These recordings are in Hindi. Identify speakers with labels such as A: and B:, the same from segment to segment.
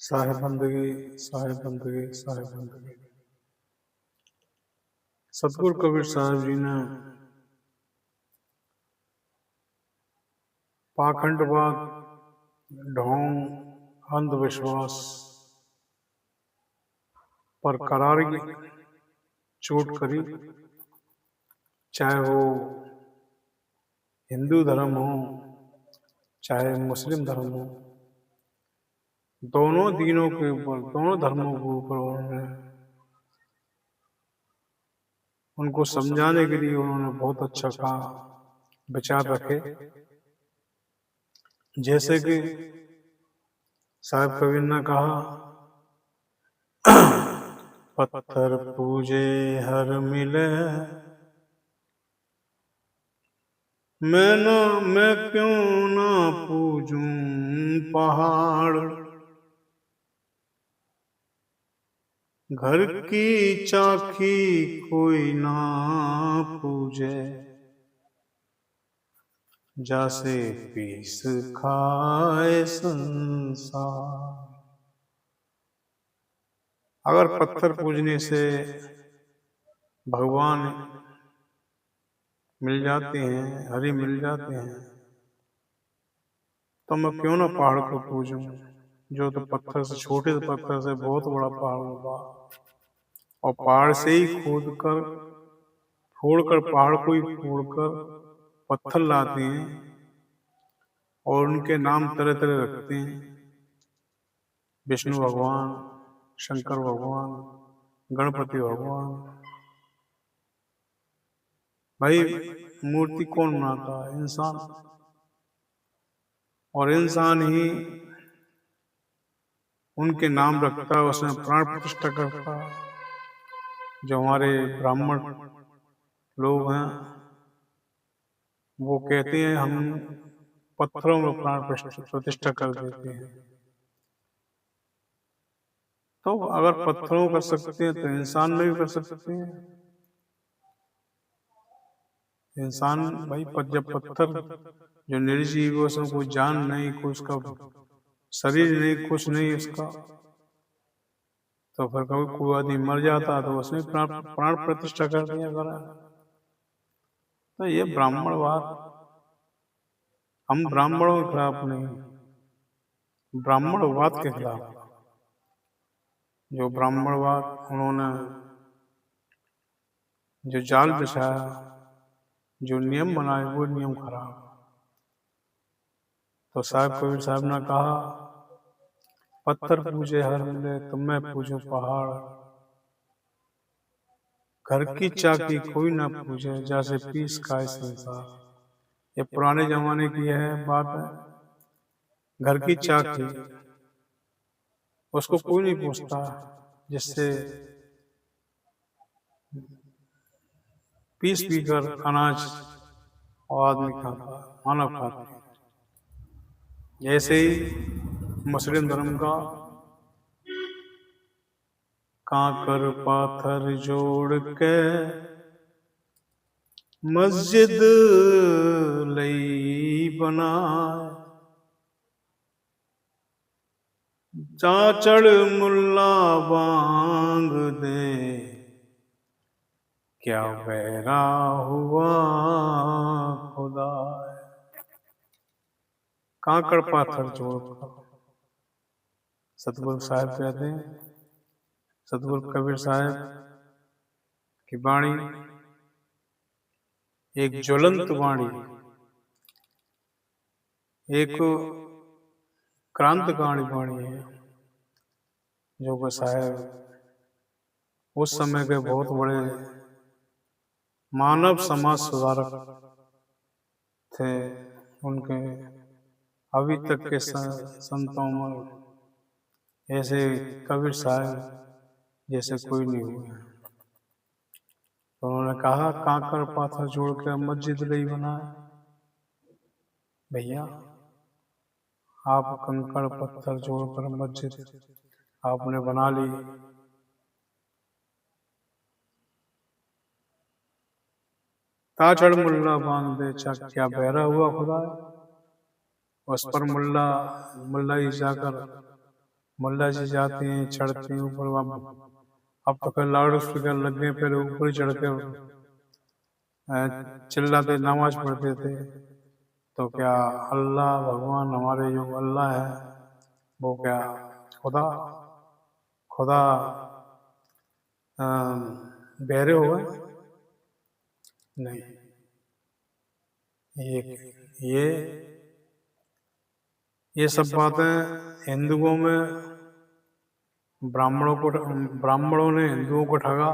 A: साहिब बंदगी साहिब बंदगी साहिब बंदगी। सतगुरु कबीर साहब जी ने पाखंडवाद, ढोंग, अंधविश्वास पर करारी चोट करी। चाहे वो हिंदू धर्म हो, चाहे मुस्लिम धर्म हो, दोनों दीनों के ऊपर, दोनों धर्मों के ऊपर उन्होंने उनको समझाने के लिए उन्होंने बहुत अच्छा कहा, विचार रखे। जैसे कि साहब कबीर ने कहा, पत्थर पूजे हर मिले, मैं क्यों ना पूजूं पहाड़। घर की चाखी कोई ना पूजे, जैसे पीस खाए संसार। अगर पत्थर पूजने से भगवान मिल जाते हैं, हरि मिल जाते हैं, तो मैं क्यों ना पहाड़ को पूजूं, जो तो पत्थर से, छोटे से पत्थर से बहुत बड़ा पहाड़ होगा। और पहाड़ से ही फोड़कर पहाड़ को ही फोड़कर पत्थर लाते हैं और उनके नाम तरह तरह रखते हैं। विष्णु भगवान, शंकर भगवान, गणपति भगवान। भाई मूर्ति कौन बनाता है? इंसान। और इंसान ही उनके नाम रखता है, उसमें प्राण प्रतिष्ठा करता है। जो हमारे ब्राह्मण लोग हैं वो कहते हैं हम पत्थरों में प्राण प्रतिष्ठा कर देते हैं। तो अगर पत्थरों कर सकते हैं तो इंसान में भी कर सकते हैं। इंसान भाई जब पत्थर जो निर्जीव है, उसमें कोई जान नहीं, कोई उसका शरीर नहीं, कुछ नहीं उसका, तो फिर कभी कोई आदमी मर जाता तो उसमें प्राण प्रतिष्ठा कर दिया करा। तो ये ब्राह्मणवाद, हम ब्राह्मणों के खिलाफ नहीं, ब्राह्मणवाद के खिलाफ। जो ब्राह्मणवाद उन्होंने जो जाल बिछाया, जो नियम बनाए, वो नियम खराब। तो साहब कबीर साहब ने कहा, पत्थर पूजे हर मिले तो मैं पूजूं पहाड़। घर की चाकी कोई ना पूजे, जैसे पीस खाए संसार। ये पुराने जमाने की है बात है। घर की चाकी उसको कोई नहीं पूछता, जिससे पीस पीकर अनाज और आदमी खाता, मानव खाता है। ऐसे ही मुस्लिम धर्म का कांकर पाथर जोड़ के मस्जिद लई बनाए, चाचड़ मुल्ला बांग दे, क्या बहरा हुआ खुदा। कांकड़ पाथर जोड़कर सतगुरु साहब कहते हैं, सतगुरु कबीर साहब की वाणी एक ज्वलंत वाणी, एक क्रांतिकारी वाणी है। जो कि साहब उस समय के बहुत बड़े मानव समाज सुधारक थे। उनके अभी तक के संतों में ऐसे कबीर साहब जैसे कोई नहीं हुआ। तो उन्होंने कहा, कांकर पाथर जोड़ के मस्जिद नहीं बनाए। भैया आप कंकड़ पत्थर जोड़कर मस्जिद आपने बना ली, ताचड़ मुल्ला बांध दे, क्या बहरा हुआ खुदा। उस पर मुल्ला ही जाकर मुल्ला जी जाते हैं, चढ़ते हैं ऊपर। अब तो फिर लाउड स्पीकर लग गए, पहले ऊपर ही चढ़ के चिल्लाते नमाज पढ़ते थे। तो क्या अल्लाह भगवान हमारे जो अल्लाह है वो क्या खुदा खुदा बहरे हो गए? नहीं। ये ये सब बातें हिंदुओं में ब्राह्मणों ने हिंदुओं को ठगा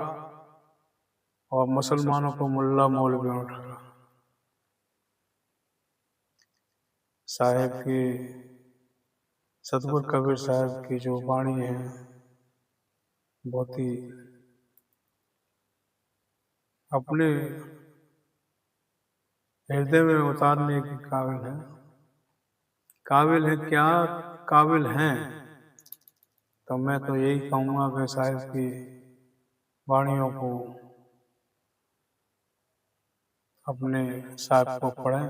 A: और मुसलमानों को मुल्ला मौलवियों ने ठगा। साहेब की सतगुरु कबीर साहब की जो वाणी है बहुत ही अपने हृदय में उतारने के काबिल है। क्या काबिल हैं? तो मैं तो यही कहूँगा कि साहिब की वाणियों को अपने साहिब को पढ़ें,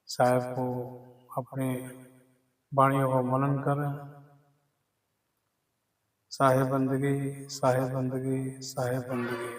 A: साहिब को अपने वाणियों का मनन करें। साहिब बंदगी, साहिब बंदगी, साहिब बंदगी।